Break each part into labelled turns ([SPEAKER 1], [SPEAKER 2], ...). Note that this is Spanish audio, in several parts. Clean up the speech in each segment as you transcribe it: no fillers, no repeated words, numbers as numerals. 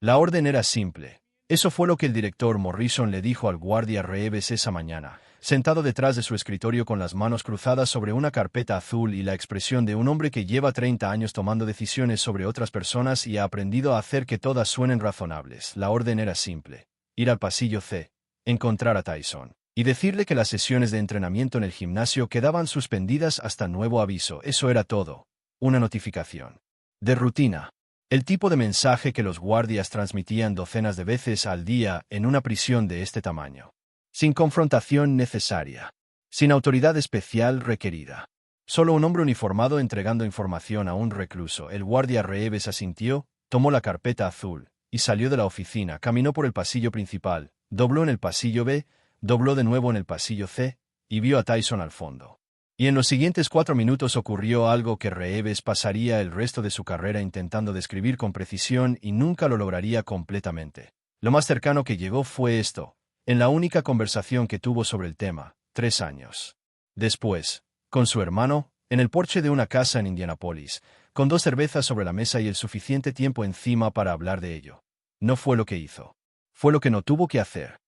[SPEAKER 1] La orden era simple. Eso fue lo que el director Morrison le dijo al guardia Reeves esa mañana, sentado detrás de su escritorio con las manos cruzadas sobre una carpeta azul y la expresión de un hombre que lleva 30 años tomando decisiones sobre otras personas y ha aprendido a hacer que todas suenen razonables. La orden era simple. Ir al pasillo C, encontrar a Tyson, y decirle que las sesiones de entrenamiento en el gimnasio quedaban suspendidas hasta nuevo aviso. Eso era todo. Una notificación. De rutina. El tipo de mensaje que los guardias transmitían docenas de veces al día en una prisión de este tamaño. Sin confrontación necesaria. Sin autoridad especial requerida. Solo un hombre uniformado entregando información a un recluso. El guardia Reeves asintió, tomó la carpeta azul, y salió de la oficina. Caminó por el pasillo principal, dobló en el pasillo B, dobló de nuevo en el pasillo C, y vio a Tyson al fondo. Y en los siguientes 4 minutos ocurrió algo que Reeves pasaría el resto de su carrera intentando describir con precisión y nunca lo lograría completamente. Lo más cercano que llegó fue esto, en la única conversación que tuvo sobre el tema, 3 años después, con su hermano, en el porche de una casa en Indianápolis, con 2 cervezas sobre la mesa y el suficiente tiempo encima para hablar de ello. No fue lo que hizo. Fue lo que no tuvo que hacer.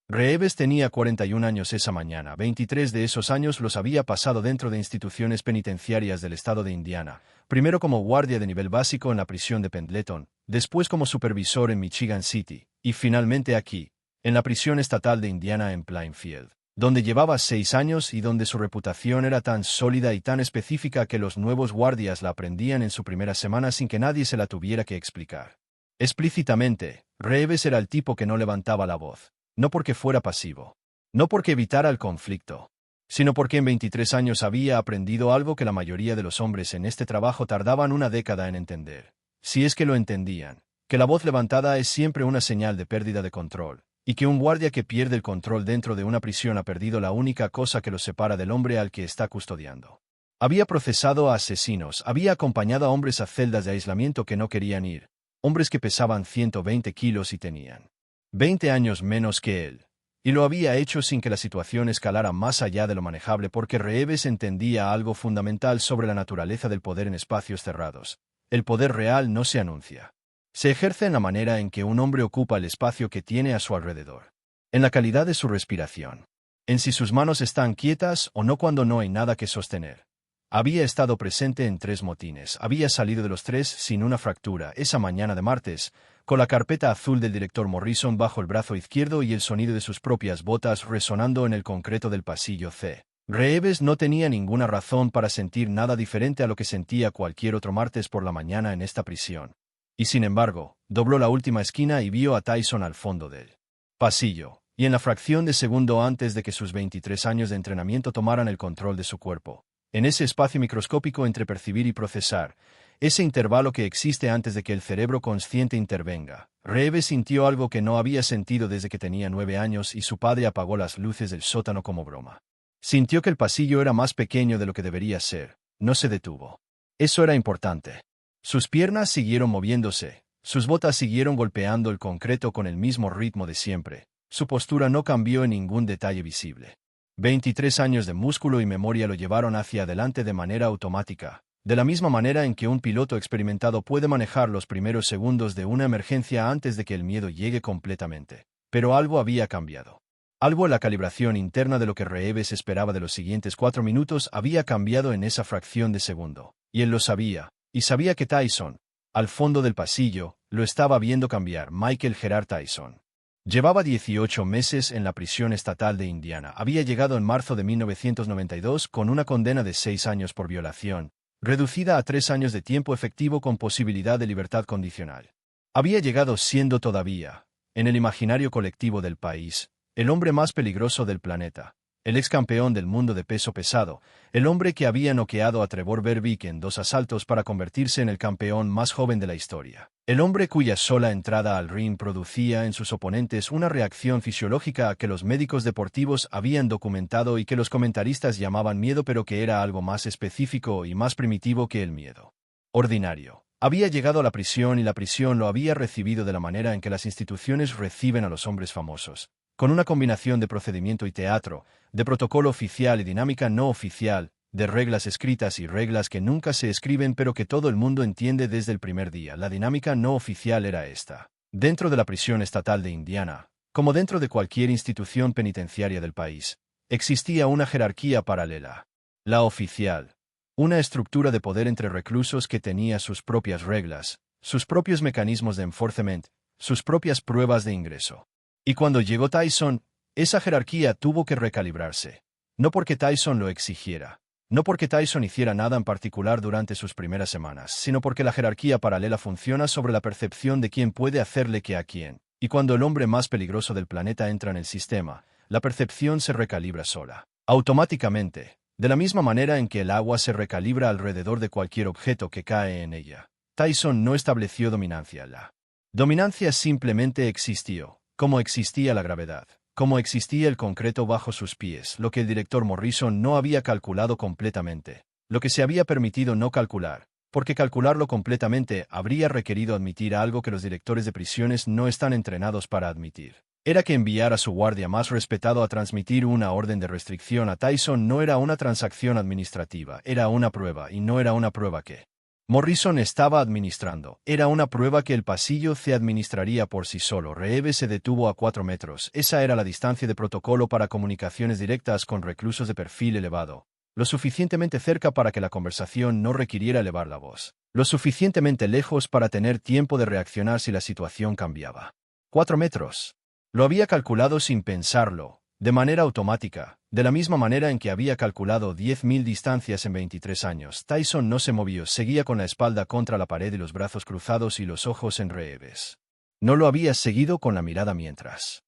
[SPEAKER 1] Reeves tenía 41 años esa mañana. 23 de esos años los había pasado dentro de instituciones penitenciarias del estado de Indiana, primero como guardia de nivel básico en la prisión de Pendleton, después como supervisor en Michigan City, y finalmente aquí, en la prisión estatal de Indiana en Plainfield, donde llevaba 6 años y donde su reputación era tan sólida y tan específica que los nuevos guardias la aprendían en su primera semana sin que nadie se la tuviera que explicar. Explícitamente, Reeves era el tipo que no levantaba la voz. No porque fuera pasivo. No porque evitara el conflicto. Sino porque en 23 años había aprendido algo que la mayoría de los hombres en este trabajo tardaban una década en entender. Si es que lo entendían. Que la voz levantada es siempre una señal de pérdida de control. Y que un guardia que pierde el control dentro de una prisión ha perdido la única cosa que lo separa del hombre al que está custodiando. Había procesado a asesinos, había acompañado a hombres a celdas de aislamiento que no querían ir. Hombres que pesaban 120 kilos y tenían 20 años menos que él. Y lo había hecho sin que la situación escalara más allá de lo manejable porque Reeves entendía algo fundamental sobre la naturaleza del poder en espacios cerrados. El poder real no se anuncia. Se ejerce en la manera en que un hombre ocupa el espacio que tiene a su alrededor. En la calidad de su respiración. En si sus manos están quietas o no cuando no hay nada que sostener. Había estado presente en 3 motines. Había salido de los 3 sin una fractura esa mañana de martes, con la carpeta azul del director Morrison bajo el brazo izquierdo y el sonido de sus propias botas resonando en el concreto del pasillo C. Reeves no tenía ninguna razón para sentir nada diferente a lo que sentía cualquier otro martes por la mañana en esta prisión. Y sin embargo, dobló la última esquina y vio a Tyson al fondo del pasillo, y en la fracción de segundo antes de que sus 23 años de entrenamiento tomaran el control de su cuerpo. En ese espacio microscópico entre percibir y procesar, ese intervalo que existe antes de que el cerebro consciente intervenga, Reeves sintió algo que no había sentido desde que tenía 9 años y su padre apagó las luces del sótano como broma. Sintió que el pasillo era más pequeño de lo que debería ser. No se detuvo. Eso era importante. Sus piernas siguieron moviéndose, sus botas siguieron golpeando el concreto con el mismo ritmo de siempre. Su postura no cambió en ningún detalle visible. 23 años de músculo y memoria lo llevaron hacia adelante de manera automática, de la misma manera en que un piloto experimentado puede manejar los primeros segundos de una emergencia antes de que el miedo llegue completamente. Pero algo había cambiado. Algo en la calibración interna de lo que Reeves esperaba de los siguientes 4 minutos había cambiado en esa fracción de segundo. Y él lo sabía, y sabía que Tyson, al fondo del pasillo, lo estaba viendo cambiar. Michael Gerard Tyson. Llevaba 18 meses en la prisión estatal de Indiana. Había llegado en marzo de 1992 con una condena de 6 años por violación, reducida a 3 años de tiempo efectivo con posibilidad de libertad condicional. Había llegado siendo todavía, en el imaginario colectivo del país, el hombre más peligroso del planeta, el ex campeón del mundo de peso pesado, el hombre que había noqueado a Trevor Berbick en 2 asaltos para convertirse en el campeón más joven de la historia. El hombre cuya sola entrada al ring producía en sus oponentes una reacción fisiológica que los médicos deportivos habían documentado y que los comentaristas llamaban miedo, pero que era algo más específico y más primitivo que el miedo ordinario. Había llegado a la prisión y la prisión lo había recibido de la manera en que las instituciones reciben a los hombres famosos, con una combinación de procedimiento y teatro, de protocolo oficial y dinámica no oficial, de reglas escritas y reglas que nunca se escriben pero que todo el mundo entiende desde el primer día. La dinámica no oficial era esta. Dentro de la prisión estatal de Indiana, como dentro de cualquier institución penitenciaria del país, existía una jerarquía paralela. La oficial. Una estructura de poder entre reclusos que tenía sus propias reglas, sus propios mecanismos de enforcement, sus propias pruebas de ingreso. Y cuando llegó Tyson, esa jerarquía tuvo que recalibrarse. No porque Tyson lo exigiera. No porque Tyson hiciera nada en particular durante sus primeras semanas, sino porque la jerarquía paralela funciona sobre la percepción de quién puede hacerle qué a quién. Y cuando el hombre más peligroso del planeta entra en el sistema, la percepción se recalibra sola. Automáticamente, de la misma manera en que el agua se recalibra alrededor de cualquier objeto que cae en ella. Tyson no estableció dominancia. La dominancia simplemente existió, como existía la gravedad, como existía el concreto bajo sus pies, lo que el director Morrison no había calculado completamente, lo que se había permitido no calcular, porque calcularlo completamente habría requerido admitir algo que los directores de prisiones no están entrenados para admitir. Era que enviar a su guardia más respetado a transmitir una orden de restricción a Tyson no era una transacción administrativa, era una prueba, y no era una prueba que Morrison estaba administrando. Era una prueba que el pasillo se administraría por sí solo. Reeves se detuvo a 4 metros. Esa era la distancia de protocolo para comunicaciones directas con reclusos de perfil elevado. Lo suficientemente cerca para que la conversación no requiriera elevar la voz. Lo suficientemente lejos para tener tiempo de reaccionar si la situación cambiaba. 4 metros. Lo había calculado sin pensarlo, de manera automática, de la misma manera en que había calculado 10.000 distancias en 23 años. Tyson no se movió, seguía con la espalda contra la pared y los brazos cruzados y los ojos en Reeves. No lo había seguido con la mirada mientras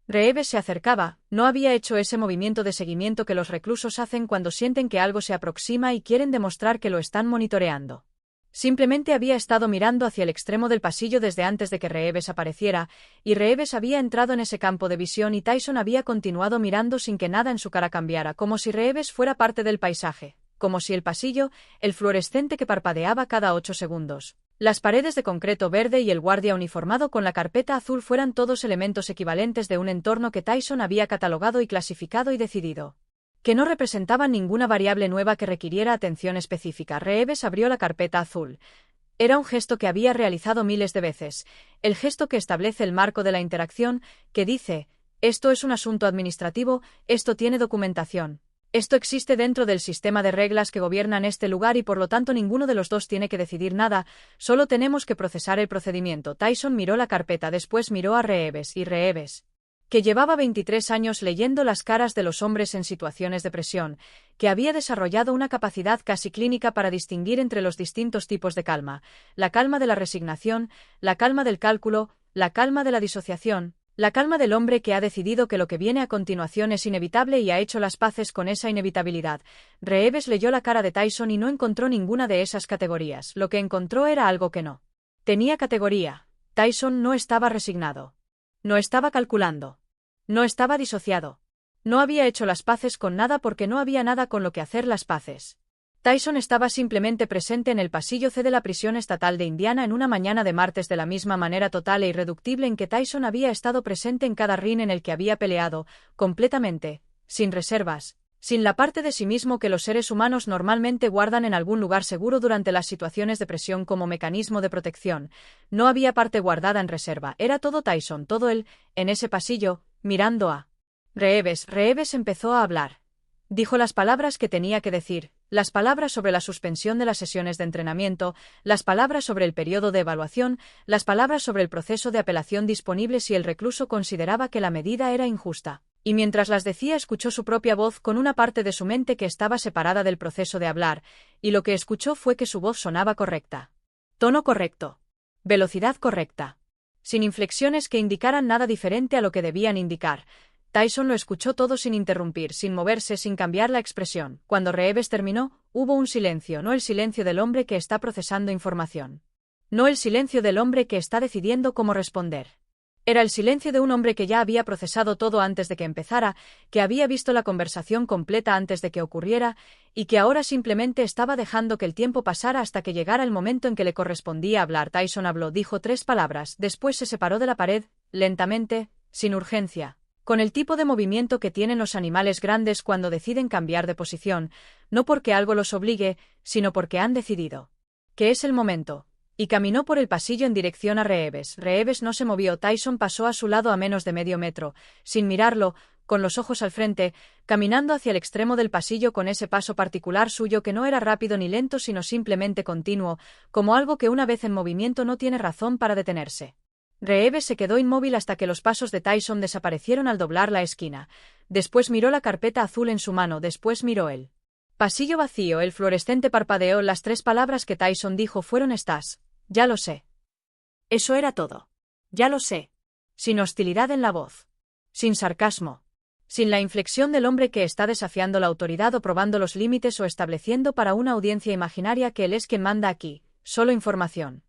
[SPEAKER 2] Reeves se acercaba, no había hecho ese movimiento de seguimiento que los reclusos hacen cuando sienten que algo se aproxima y quieren demostrar que lo están monitoreando. Simplemente había estado mirando hacia el extremo del pasillo desde antes de que Reeves apareciera, y Reeves había entrado en ese campo de visión y Tyson había continuado mirando sin que nada en su cara cambiara, como si Reeves fuera parte del paisaje, como si el pasillo, el fluorescente que parpadeaba cada 8 segundos, las paredes de concreto verde y el guardia uniformado con la carpeta azul fueran todos elementos equivalentes de un entorno que Tyson había catalogado y clasificado y decidido que no representaban ninguna variable nueva que requiriera atención específica. Reeves abrió la carpeta azul. Era un gesto que había realizado miles de veces, el gesto que establece el marco de la interacción, que dice, esto es un asunto administrativo, esto tiene documentación. Esto existe dentro del sistema de reglas que gobiernan este lugar y por lo tanto ninguno de los dos tiene que decidir nada, solo tenemos que procesar el procedimiento. Tyson miró la carpeta, después miró a Reeves y Reeves, que llevaba 23 años leyendo las caras de los hombres en situaciones de presión, que había desarrollado una capacidad casi clínica para distinguir entre los distintos tipos de calma, la calma de la resignación, la calma del cálculo, la calma de la disociación, la calma del hombre que ha decidido que lo que viene a continuación es inevitable y ha hecho las paces con esa inevitabilidad. Reeves leyó la cara de Tyson y no encontró ninguna de esas categorías. Lo que encontró era algo que no tenía categoría. Tyson no estaba resignado. No estaba calculando. No estaba disociado. No había hecho las paces con nada porque no había nada con lo que hacer las paces. Tyson estaba simplemente presente en el pasillo C de la prisión estatal de Indiana en una mañana de martes de la misma manera total e irreductible en que Tyson había estado presente en cada ring en el que había peleado, completamente, sin reservas, sin la parte de sí mismo que los seres humanos normalmente guardan en algún lugar seguro durante las situaciones de presión como mecanismo de protección. No había parte guardada en reserva, era todo Tyson, todo él, en ese pasillo, mirando a Reeves. Reeves empezó a hablar. Dijo las palabras que tenía que decir, las palabras sobre la suspensión de las sesiones de entrenamiento, las palabras sobre el periodo de evaluación, las palabras sobre el proceso de apelación disponible si el recluso consideraba que la medida era injusta. Y mientras las decía escuchó su propia voz con una parte de su mente que estaba separada del proceso de hablar, y lo que escuchó fue que su voz sonaba correcta. Tono correcto. Velocidad correcta. Sin inflexiones que indicaran nada diferente a lo que debían indicar. Tyson lo escuchó todo sin interrumpir, sin moverse, sin cambiar la expresión. Cuando Reeves terminó, hubo un silencio, no el silencio del hombre que está procesando información. No el silencio del hombre que está decidiendo cómo responder. Era el silencio de un hombre que ya había procesado todo antes de que empezara, que había visto la conversación completa antes de que ocurriera, y que ahora simplemente estaba dejando que el tiempo pasara hasta que llegara el momento en que le correspondía hablar. Tyson habló, dijo 3 palabras, después se separó de la pared, lentamente, sin urgencia, con el tipo de movimiento que tienen los animales grandes cuando deciden cambiar de posición, no porque algo los obligue, sino porque han decidido que es el momento. y caminó por el pasillo en dirección a Reeves. Reeves no se movió. Tyson pasó a su lado a menos de medio metro, sin mirarlo, con los ojos al frente, caminando hacia el extremo del pasillo con ese paso particular suyo que no era rápido ni lento sino simplemente continuo, como algo que una vez en movimiento no tiene razón para detenerse. Reeves se quedó inmóvil hasta que los pasos de Tyson desaparecieron al doblar la esquina. Después miró la carpeta azul en su mano, después miró el pasillo vacío, el fluorescente parpadeó. Las 3 palabras que Tyson dijo fueron estas: ya lo sé. Eso era todo. Ya lo sé. Sin hostilidad en la voz. Sin sarcasmo. Sin la inflexión del hombre que está desafiando la autoridad o probando los límites o estableciendo para una audiencia imaginaria que él es quien manda aquí. Solo información.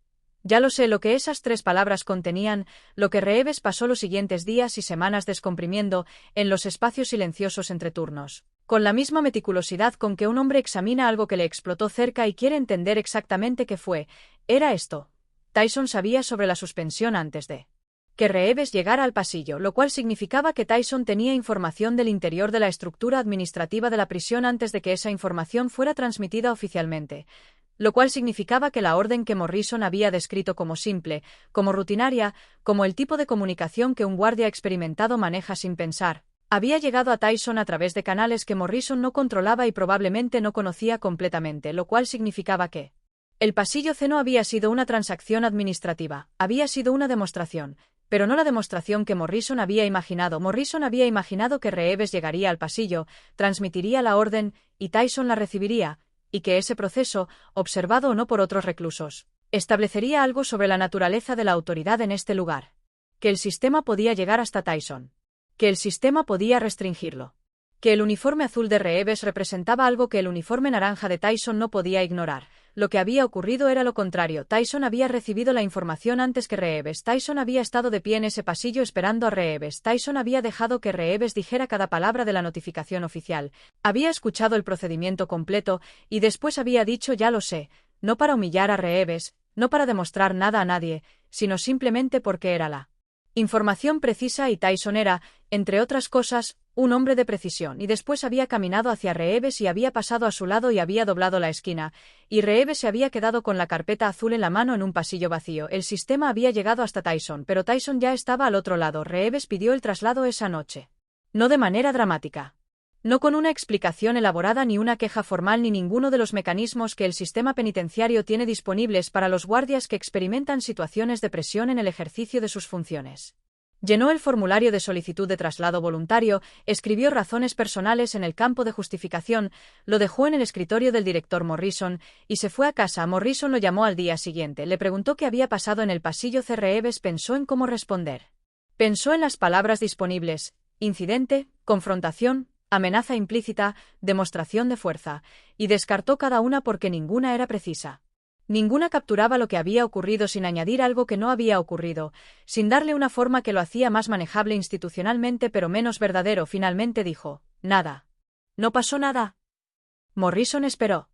[SPEAKER 2] Ya lo sé lo que esas 3 palabras contenían, lo que Reeves pasó los siguientes días y semanas descomprimiendo en los espacios silenciosos entre turnos. Con la misma meticulosidad con que un hombre examina algo que le explotó cerca y quiere entender exactamente qué fue, era esto. Tyson sabía sobre la suspensión antes de que Reeves llegara al pasillo, lo cual significaba que Tyson tenía información del interior de la estructura administrativa de la prisión antes de que esa información fuera transmitida oficialmente, lo cual significaba que la orden que Morrison había descrito como simple, como rutinaria, como el tipo de comunicación que un guardia experimentado maneja sin pensar, había llegado a Tyson a través de canales que Morrison no controlaba y probablemente no conocía completamente, lo cual significaba que el pasillo C no había sido una transacción administrativa, había sido una demostración, pero no la demostración que Morrison había imaginado. Morrison había imaginado que Reeves llegaría al pasillo, transmitiría la orden, y Tyson la recibiría, y que ese proceso, observado o no por otros reclusos, establecería algo sobre la naturaleza de la autoridad en este lugar. Que el sistema podía llegar hasta Tyson. Que el sistema podía restringirlo. Que el uniforme azul de Reeves representaba algo que el uniforme naranja de Tyson no podía ignorar. Lo que había ocurrido era lo contrario. Tyson había recibido la información antes que Reeves. Tyson había estado de pie en ese pasillo esperando a Reeves. Tyson había dejado que Reeves dijera cada palabra de la notificación oficial. Había escuchado el procedimiento completo y después había dicho ya lo sé, no para humillar a Reeves, no para demostrar nada a nadie, sino simplemente porque era la información precisa y Tyson era, entre otras cosas, un hombre de precisión, y después había caminado hacia Reeves y había pasado a su lado y había doblado la esquina, y Reeves se había quedado con la carpeta azul en la mano en un pasillo vacío. El sistema había llegado hasta Tyson, pero Tyson ya estaba al otro lado. Reeves pidió el traslado esa noche. No de manera dramática. No con una explicación elaborada ni una queja formal ni ninguno de los mecanismos que el sistema penitenciario tiene disponibles para los guardias que experimentan situaciones de presión en el ejercicio de sus funciones. Llenó el formulario de solicitud de traslado voluntario, escribió razones personales en el campo de justificación, lo dejó en el escritorio del director Morrison y se fue a casa. Morrison lo llamó al día siguiente, le preguntó qué había pasado en el pasillo C. Reeves pensó en cómo responder. Pensó en las palabras disponibles: incidente, confrontación, amenaza implícita, demostración de fuerza, y descartó cada una porque ninguna era precisa. Ninguna capturaba lo que había ocurrido sin añadir algo que no había ocurrido, sin darle una forma que lo hacía más manejable institucionalmente pero menos verdadero. Finalmente dijo: nada. ¿No pasó nada? Morrison esperó.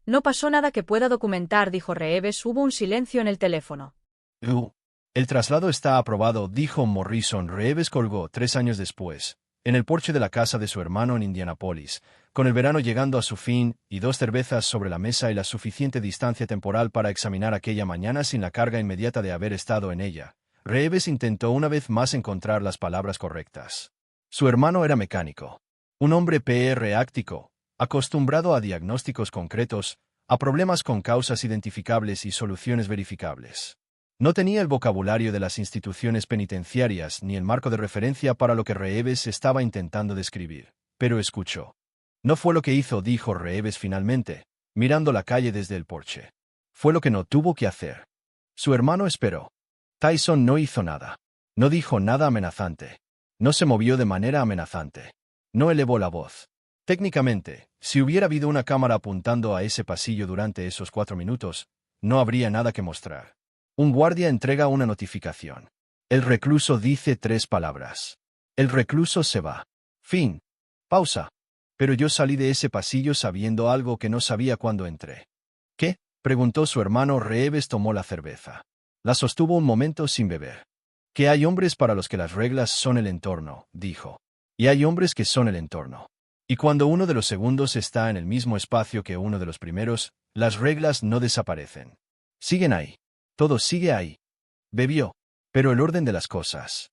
[SPEAKER 2] No pasó nada que pueda documentar, dijo Reeves. Hubo un silencio en el teléfono.
[SPEAKER 1] El traslado está aprobado, dijo Morrison. Reeves colgó 3 años después, en el porche de la casa de su hermano en Indianápolis, con el verano llegando a su fin y 2 cervezas sobre la mesa y la suficiente distancia temporal para examinar aquella mañana sin la carga inmediata de haber estado en ella. Reeves intentó una vez más encontrar las palabras correctas. Su hermano era mecánico, un hombre práctico, acostumbrado a diagnósticos concretos, a problemas con causas identificables y soluciones verificables. No tenía el vocabulario de las instituciones penitenciarias ni el marco de referencia para lo que Reeves estaba intentando describir, pero escuchó. No fue lo que hizo, dijo Reeves finalmente, mirando la calle desde el porche. Fue lo que no tuvo que hacer. Su hermano esperó. Tyson no hizo nada. No dijo nada amenazante. No se movió de manera amenazante. No elevó la voz. Técnicamente, si hubiera habido una cámara apuntando a ese pasillo durante esos 4 minutos, no habría nada que mostrar. Un guardia entrega una notificación. El recluso dice 3 palabras. El recluso se va. Fin. Pausa. Pero yo salí de ese pasillo sabiendo algo que no sabía cuando entré. ¿Qué? Preguntó su hermano. Reeves tomó la cerveza. La sostuvo un momento sin beber. Que hay hombres para los que las reglas son el entorno, dijo. Y hay hombres que son el entorno. Y cuando uno de los segundos está en el mismo espacio que uno de los primeros, las reglas no desaparecen. Siguen ahí. Todo sigue ahí. Bebió. Pero el orden de las cosas.